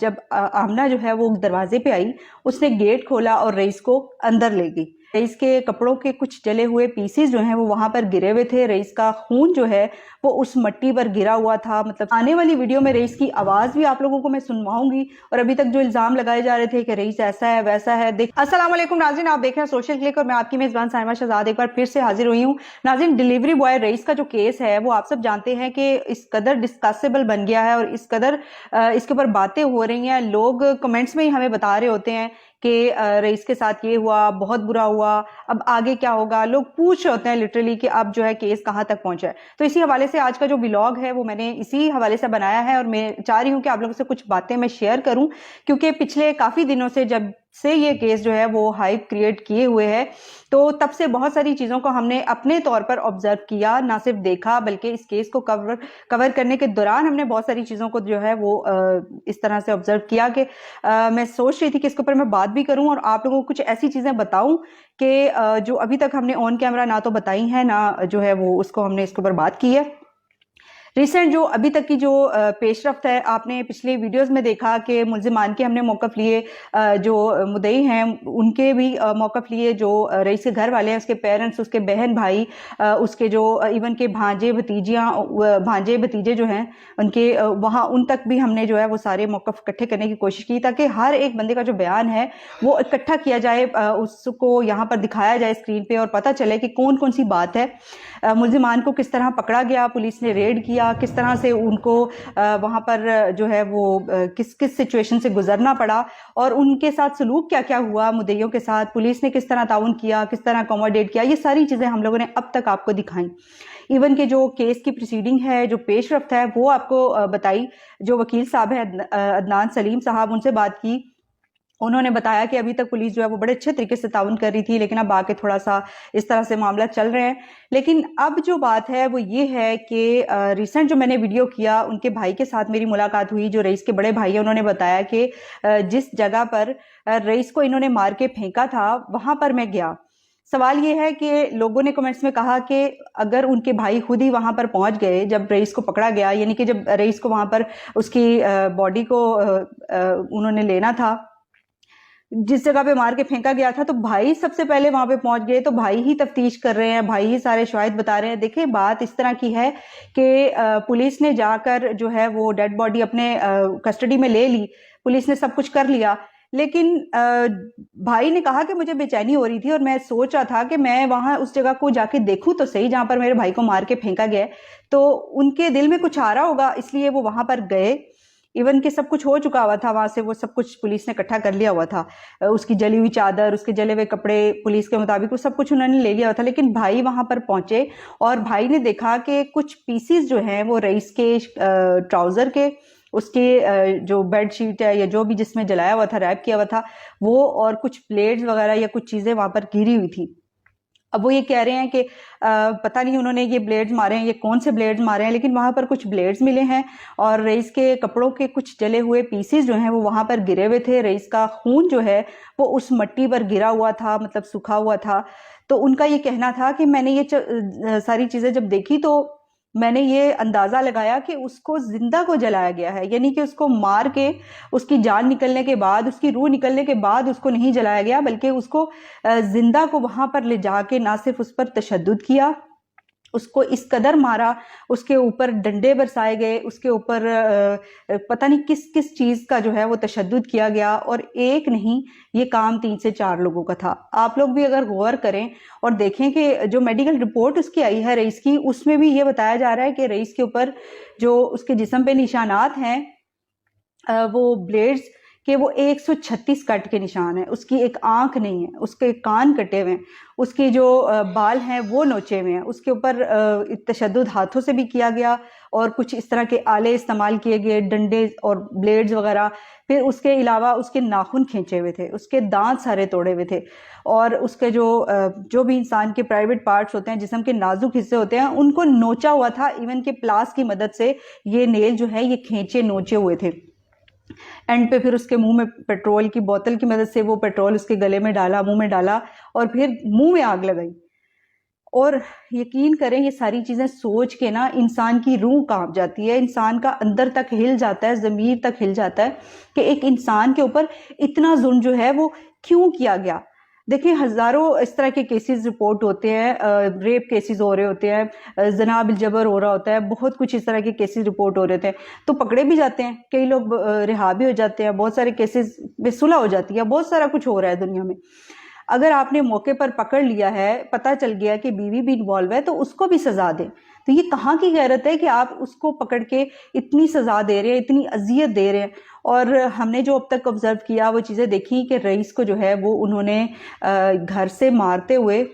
جب آمنہ جو ہے وہ دروازے پہ آئی اس نے گیٹ کھولا اور رئیس کو اندر لے گئی. رئیس کے کپڑوں کے کچھ جلے ہوئے پیسز جو ہیں وہ وہاں پر گرے ہوئے تھے. رئیس کا خون جو ہے وہ اس مٹی پر گرا ہوا تھا. مطلب آنے والی ویڈیو میں رئیس کی آواز بھی آپ لوگوں کو میں سنواؤں گی. اور ابھی تک جو الزام لگائے جا رہے تھے کہ رئیس ایسا ہے ویسا ہے. السلام علیکم ناظرین، آپ دیکھ رہے ہیں سوشل کلک اور میں آپ کی میزبان سائمہ شہزاد ایک بار پھر سے حاضر ہوئی ہوں. ناظرین، ڈیلیوری بوائے رئیس کا جو کیس ہے وہ آپ سب جانتے ہیں کہ اس قدر ڈسکسیبل بن گیا ہے اور اس قدر اس کے اوپر باتیں ہو رہی ہیں. لوگ کمنٹس میں ہی ہمیں بتا رہے ہوتے ہیں کہ رئیس کے ساتھ یہ ہوا، بہت برا ہوا، اب آگے کیا ہوگا. لوگ پوچھ رہے ہوتے ہیں لٹرلی کہ اب جو ہے کیس کہاں تک پہنچا ہے. تو اسی حوالے سے آج کا جو ولاگ ہے وہ میں نے اسی حوالے سے بنایا ہے اور میں چاہ رہی ہوں کہ آپ لوگوں سے کچھ باتیں میں شیئر کروں، کیونکہ پچھلے کافی دنوں سے جب سے یہ کیس جو ہے وہ ہائپ کریٹ کیے ہوئے ہے تو تب سے بہت ساری چیزوں کو ہم نے اپنے طور پر آبزرو کیا، نہ صرف دیکھا بلکہ اس کیس کو کور کرنے کے دوران ہم نے بہت ساری چیزوں کو جو ہے وہ اس طرح سے آبزرو کیا کہ میں سوچ رہی تھی کہ اس کے اوپر میں بات بھی کروں اور آپ لوگوں کو کچھ ایسی چیزیں بتاؤں کہ جو ابھی تک ہم نے آن کیمرہ نہ تو بتائی ہیں نہ جو ہے وہ اس کو ہم نے اس کے اوپر بات کی ہے. ریسنٹ جو ابھی تک کی جو پیش رفت ہے، آپ نے پچھلے ویڈیوز میں دیکھا کہ ملزمان کے ہم نے موقف لیے، جو مدعی ہیں ان کے بھی موقف لیے، جو رئیس کے گھر والے ہیں، اس کے پیرنٹس، اس کے بہن بھائی، اس کے جو ایون کے بھانجے بھتیجے جو ہیں ان کے وہاں ان تک بھی ہم نے جو ہے وہ سارے موقف اکٹھے کرنے کی کوشش کی تاکہ ہر ایک بندے کا جو بیان ہے وہ اکٹھا کیا جائے، اس کو یہاں پر دکھایا جائے اسکرین پہ اور پتہ چلے کہ کون کون سی بات ہے. ملزمان کو کس طرح پکڑا گیا، پولیس نے ریڈ کیا، کس طرح سے ان کو وہاں پر جو ہے وہ کس سچویشن سے گزرنا پڑا اور ان کے ساتھ سلوک کیا کیا ہوا، مدعیوں کے ساتھ پولیس نے کس طرح تعاون کیا، کس طرح اکوموڈیٹ کیا. یہ ساری چیزیں ہم لوگوں نے اب تک آپ کو دکھائیں. ایون کہ جو کیس کی پروسیڈنگ ہے، جو پیش رفت ہے وہ آپ کو بتائی. جو وکیل صاحب ہیں عدنان سلیم صاحب، ان سے بات کی. انہوں نے بتایا کہ ابھی تک پولیس جو ہے وہ بڑے اچھے طریقے سے تعاون کر رہی تھی، لیکن اب آ کے تھوڑا سا اس طرح سے معاملات چل رہے ہیں. لیکن اب جو بات ہے وہ یہ ہے کہ ریسنٹ جو میں نے ویڈیو کیا، ان کے بھائی کے ساتھ میری ملاقات ہوئی، جو رئیس کے بڑے بھائی ہیں. انہوں نے بتایا کہ جس جگہ پر رئیس کو انہوں نے مار کے پھینکا تھا وہاں پر میں گیا. سوال یہ ہے کہ لوگوں نے کمنٹس میں کہا کہ اگر ان کے بھائی خود ہی وہاں پر پہنچ گئے جب رئیس کو پکڑا گیا، یعنی کہ جب رئیس کو وہاں پر اس کی باڈی کو انہوں نے لینا تھا، جس جگہ پہ مار کے پھینکا گیا تھا، تو بھائی سب سے پہلے وہاں پہ پہنچ گئے. تو بھائی ہی تفتیش کر رہے ہیں، بھائی ہی سارے شواہد بتا رہے ہیں. دیکھیں بات اس طرح کی ہے کہ پولیس نے جا کر جو ہے وہ ڈیڈ باڈی اپنے کسٹڈی میں لے لی، پولیس نے سب کچھ کر لیا. لیکن بھائی نے کہا کہ مجھے بے چینی ہو رہی تھی اور میں سوچ رہا تھا کہ میں وہاں اس جگہ کو جا کے دیکھوں تو صحیح جہاں پر میرے بھائی کو مار کے پھینکا گیا. تو ان کے دل میں کچھ آ رہا ہوگا، اس لیے وہ وہاں پر گئے. ایون کہ سب کچھ ہو چکا ہوا تھا وہاں سے، وہ سب کچھ پولیس نے اکٹھا کر لیا ہوا تھا. اس کی جلی ہوئی چادر، اس کے جلے ہوئے کپڑے، پولیس کے مطابق وہ سب کچھ انہوں نے لے لیا ہوا تھا. لیکن بھائی وہاں پر پہنچے اور بھائی نے دیکھا کہ کچھ پیسز جو ہیں وہ رئیس کے ٹراؤزر کے، اس کے جو بیڈ شیٹ ہے یا جو بھی جس میں جلایا ہوا تھا، ریپ کیا ہوا تھا وہ، اور کچھ پلیٹس وغیرہ یا کچھ چیزیں وہاں پر گری ہوئی تھی. اب وہ یہ کہہ رہے ہیں کہ پتہ نہیں انہوں نے یہ بلیڈز مارے ہیں، یہ کون سے بلیڈز مارے ہیں، لیکن وہاں پر کچھ بلیڈز ملے ہیں اور رئیس کے کپڑوں کے کچھ جلے ہوئے پیسز جو ہیں وہ وہاں پر گرے ہوئے تھے. رئیس کا خون جو ہے وہ اس مٹی پر گرا ہوا تھا، مطلب سوکھا ہوا تھا. تو ان کا یہ کہنا تھا کہ میں نے یہ ساری چیزیں جب دیکھی تو میں نے یہ اندازہ لگایا کہ اس کو زندہ کو جلایا گیا ہے، یعنی کہ اس کو مار کے اس کی جان نکلنے کے بعد، اس کی روح نکلنے کے بعد اس کو نہیں جلایا گیا، بلکہ اس کو زندہ کو وہاں پر لے جا کے نہ صرف اس پر تشدد کیا، اس کو اس قدر مارا، اس کے اوپر ڈنڈے برسائے گئے، اس کے اوپر پتہ نہیں کس کس چیز کا جو ہے وہ تشدد کیا گیا. اور ایک نہیں، یہ کام 3 سے 4 لوگوں کا تھا. آپ لوگ بھی اگر غور کریں اور دیکھیں کہ جو میڈیکل رپورٹ اس کی آئی ہے رئیس کی، اس میں بھی یہ بتایا جا رہا ہے کہ رئیس کے اوپر جو اس کے جسم پہ نشانات ہیں وہ بلیڈز کہ وہ 136 کٹ کے نشان ہیں. اس کی ایک آنکھ نہیں ہے، اس کے کان کٹے ہوئے ہیں، اس کے جو بال ہیں وہ نوچے ہوئے ہیں. اس کے اوپر تشدد ہاتھوں سے بھی کیا گیا اور کچھ اس طرح کے آلے استعمال کیے گئے، ڈنڈے اور بلیڈز وغیرہ. پھر اس کے علاوہ اس کے ناخن کھینچے ہوئے تھے، اس کے دانت سارے توڑے ہوئے تھے، اور اس کے جو بھی انسان کے پرائیویٹ پارٹس ہوتے ہیں، جسم کے نازک حصے ہوتے ہیں، ان کو نوچا ہوا تھا. ایون کہ پلاس کی مدد سے یہ نیل جو ہے یہ کھینچے نوچے ہوئے تھے. اینڈ پہ پھر اس کے منہ میں پیٹرول کی بوتل کی مدد سے وہ پیٹرول اس کے گلے میں ڈالا، منہ میں ڈالا اور پھر منہ میں آگ لگائی. اور یقین کریں یہ ساری چیزیں سوچ کے نا انسان کی روح کانپ جاتی ہے، انسان کا اندر تک ہل جاتا ہے، ضمیر تک ہل جاتا ہے کہ ایک انسان کے اوپر اتنا ظلم جو ہے وہ کیوں کیا گیا. دیکھیں ہزاروں اس طرح کے کیسز رپورٹ ہوتے ہیں، ریپ کیسز ہو رہے ہوتے ہیں، زنا بالجبر ہو رہا ہوتا ہے، بہت کچھ اس طرح کے کیسز رپورٹ ہو رہے ہوتے ہیں تو پکڑے بھی جاتے ہیں، کئی لوگ رہا بھی ہو جاتے ہیں، بہت سارے کیسز میں صلح ہو جاتی ہے، بہت سارا کچھ ہو رہا ہے دنیا میں. اگر آپ نے موقع پر پکڑ لیا ہے، پتہ چل گیا کہ بیوی بھی انوالو ہے تو اس کو بھی سزا دیں. تو یہ کہاں کی غیرت ہے کہ آپ اس کو پکڑ کے اتنی سزا دے رہے ہیں، اتنی اذیت دے رہے ہیں. اور ہم نے جو اب تک آبزرو کیا وہ چیزیں دیکھی کہ رئیس کو جو ہے وہ انہوں نے گھر سے مارتے ہوئے،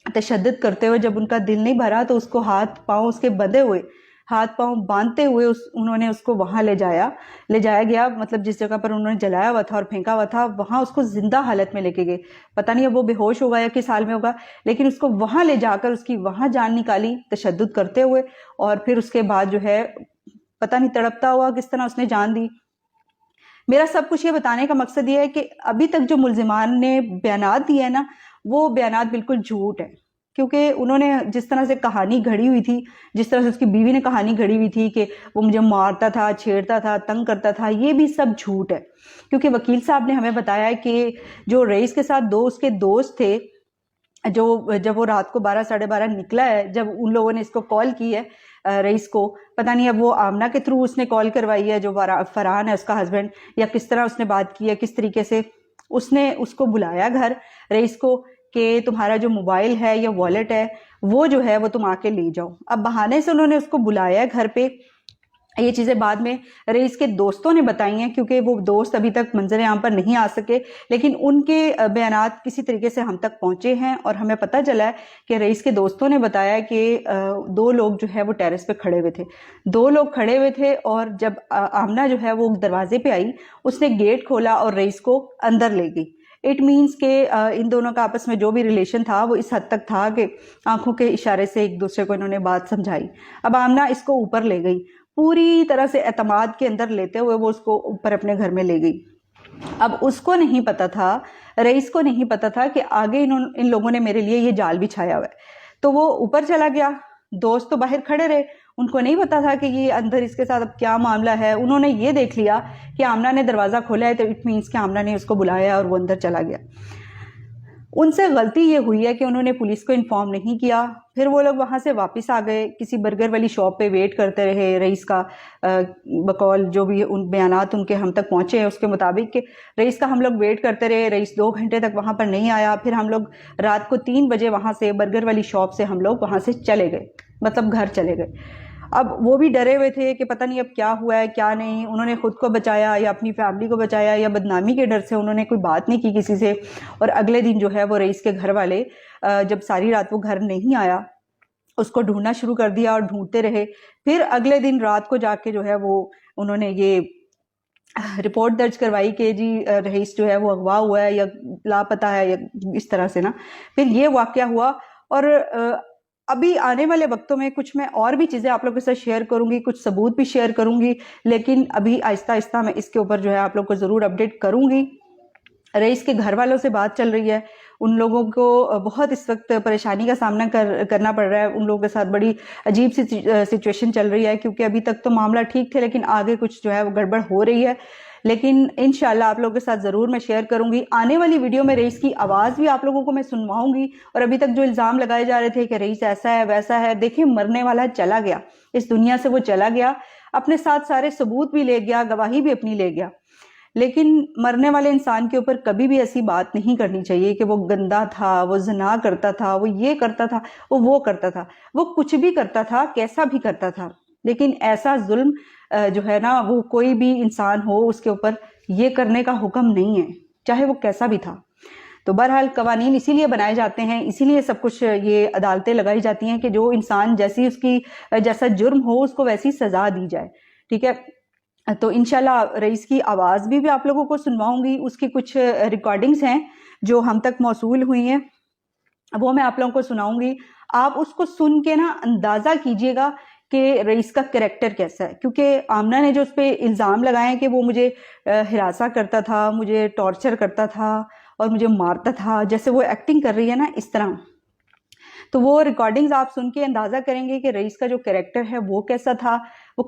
تشدد کرتے ہوئے، جب ان کا دل نہیں بھرا تو اس کو ہاتھ پاؤں اس کے بندھے ہوئے، ہاتھ پاؤں باندھتے ہوئے انہوں نے اس کو وہاں لے جایا گیا، مطلب جس جگہ پر انہوں نے جلایا ہوا تھا اور پھینکا ہوا تھا وہاں اس کو زندہ حالت میں لے کے گئے. پتہ نہیں اب وہ بے ہوش ہوگا یا کس حال میں ہوگا، لیکن اس کو وہاں لے جا کر اس کی وہاں جان نکالی تشدد کرتے ہوئے. اور پھر اس کے بعد جو ہے پتہ نہیں تڑپتا ہوا کس طرح اس نے جان دی. میرا سب کچھ یہ بتانے کا مقصد یہ ہے کہ ابھی تک جو ملزمان نے بیانات دیے ہیں نا وہ بیانات بالکل جھوٹ ہیں، کیونکہ انہوں نے جس طرح سے کہانی گھڑی ہوئی تھی، جس طرح سے اس کی بیوی نے کہانی گھڑی ہوئی تھی کہ وہ مجھے مارتا تھا، چھیڑتا تھا، تنگ کرتا تھا، یہ بھی سب جھوٹ ہے. کیونکہ وکیل صاحب نے ہمیں بتایا ہے کہ جو رئیس کے ساتھ اس کے دوست تھے، جب وہ رات کو 12 12:30 نکلا ہے، جب ان لوگوں نے اس کو کال کی ہے رئیس کو، پتہ نہیں اب وہ آمنہ کے تھرو اس نے کال کروائی ہے جو فرحان ہے اس کا ہسبینڈ، یا کس طرح اس نے بات کی ہے، کس طریقے سے اس نے اس کو بلایا گھر رئیس کو کہ تمہارا جو موبائل ہے یا والیٹ ہے وہ جو ہے وہ تم آ کے لے جاؤ. اب بہانے سے انہوں نے اس کو بلایا ہے گھر پہ. یہ چیزیں بعد میں رئیس کے دوستوں نے بتائی ہیں، کیونکہ وہ دوست ابھی تک منظر عام پر نہیں آ سکے، لیکن ان کے بیانات کسی طریقے سے ہم تک پہنچے ہیں اور ہمیں پتہ چلا ہے کہ رئیس کے دوستوں نے بتایا کہ 2 لوگ جو ہے وہ ٹیرس پہ کھڑے ہوئے تھے. 2 لوگ کھڑے ہوئے تھے اور جب آمنہ جو ہے وہ دروازے پہ آئی اس نے گیٹ کھولا اور رئیس کو اندر لے گئی. اٹ مینس کہ ان دونوں کا آپس میں جو بھی ریلیشن تھا وہ اس حد تک تھا کہ آنکھوں کے اشارے سے ایک دوسرے کو انہوں نے بات سمجھائی. اب آمنہ اس کو اوپر لے گئی، پوری طرح سے اعتماد کے اندر لیتے ہوئے وہ اس کو اوپر اپنے گھر میں لے گئی. اب اس کو نہیں پتا تھا، رئیس کو نہیں پتا تھا کہ آگے ان لوگوں نے میرے لیے یہ جال بچھایا ہوا ہے. تو وہ اوپر چلا گیا، دوست تو باہر کھڑے رہے، ان کو نہیں پتا تھا کہ یہ اندر اس کے ساتھ اب کیا معاملہ ہے. انہوں نے یہ دیکھ لیا کہ آمنہ نے دروازہ کھولا ہے تو اٹ مینس کہ آمنہ نے اس کو بلایا اور وہ اندر چلا گیا. ان سے غلطی یہ ہوئی ہے کہ انہوں نے پولیس کو انفارم نہیں کیا. پھر وہ لوگ وہاں سے واپس آ گئے، کسی برگر والی شاپ پہ ویٹ کرتے رہے رئیس کا. بقول جو بھی ان بیانات ان کے ہم تک پہنچے ہیں اس کے مطابق کہ رئیس کا ہم لوگ ویٹ کرتے رہے، رئیس 2 گھنٹے تک وہاں پر نہیں آیا. پھر ہم لوگ رات کو 3 بجے وہاں سے برگر والی شاپ سے ہم لوگ وہاں سے چلے گئے، مطلب گھر چلے گئے. اب وہ بھی ڈرے ہوئے تھے کہ پتہ نہیں اب کیا ہوا ہے کیا نہیں. انہوں نے خود کو بچایا یا اپنی فیملی کو بچایا یا بدنامی کے ڈر سے انہوں نے کوئی بات نہیں کی کسی سے. اور اگلے دن جو ہے وہ رئیس کے گھر والے جب ساری رات وہ گھر نہیں آیا اس کو ڈھونڈنا شروع کر دیا اور ڈھونڈتے رہے. پھر اگلے دن رات کو جا کے جو ہے وہ انہوں نے یہ رپورٹ درج کروائی کہ جی رئیس جو ہے وہ اغوا ہوا ہے یا لاپتہ ہے یا اس طرح سے نا. پھر یہ واقعہ ہوا. اور ابھی آنے والے وقتوں میں کچھ میں اور بھی چیزیں آپ لوگوں کے ساتھ شیئر کروں گی، کچھ ثبوت بھی شیئر کروں گی، لیکن ابھی آہستہ آہستہ میں اس کے اوپر جو ہے آپ لوگ کو ضرور اپڈیٹ کروں گی. رئیس کے گھر والوں سے بات چل رہی ہے، ان لوگوں کو بہت اس وقت پریشانی کا سامنا کرنا پڑ رہا ہے. ان لوگوں کے ساتھ بڑی عجیب سی سچویشن چل رہی ہے، کیونکہ ابھی تک تو معاملہ ٹھیک تھے لیکن آگے کچھ جو ہے وہ گڑبڑ ہو رہی ہے. لیکن انشاءاللہ آپ لوگوں کے ساتھ ضرور میں شیئر کروں گی. آنے والی ویڈیو میں رئیس کی آواز بھی آپ لوگوں کو میں سنواؤں گی. اور ابھی تک جو الزام لگائے جا رہے تھے کہ رئیس ایسا ہے ویسا ہے، دیکھیں مرنے والا چلا گیا، اس دنیا سے وہ چلا گیا، اپنے ساتھ سارے ثبوت بھی لے گیا، گواہی بھی اپنی لے گیا. لیکن مرنے والے انسان کے اوپر کبھی بھی ایسی بات نہیں کرنی چاہیے کہ وہ گندا تھا، وہ زنا کرتا تھا، وہ یہ کرتا تھا، وہ کرتا تھا. وہ کچھ بھی کرتا تھا، کیسا بھی کرتا تھا، لیکن ایسا ظلم جو ہے نا وہ کوئی بھی انسان ہو اس کے اوپر یہ کرنے کا حکم نہیں ہے، چاہے وہ کیسا بھی تھا. تو بہرحال قوانین اسی لیے بنائے جاتے ہیں، اسی لیے سب کچھ یہ عدالتیں لگائی جاتی ہیں کہ جو انسان جیسا جرم ہو اس کو ویسی سزا دی جائے. ٹھیک ہے، تو انشاءاللہ رئیس کی آواز بھی آپ لوگوں کو سنواؤں گی. اس کی کچھ ریکارڈنگز ہیں جو ہم تک موصول ہوئی ہیں، وہ میں آپ لوگوں کو سناؤں گی. آپ اس کو سن کے نا اندازہ کیجئے گا کہ رئیس کا کریکٹر کیسا ہے، کیونکہ آمنہ نے جو اس پہ الزام لگائے کہ وہ مجھے ہراساں کرتا تھا، مجھے ٹارچر کرتا تھا اور مجھے مارتا تھا، جیسے وہ ایکٹنگ کر رہی ہے نا اس طرح، تو وہ ریکارڈنگز آپ سن کے اندازہ کریں گے کہ رئیس کا جو کریکٹر ہے وہ کیسا تھا، وہ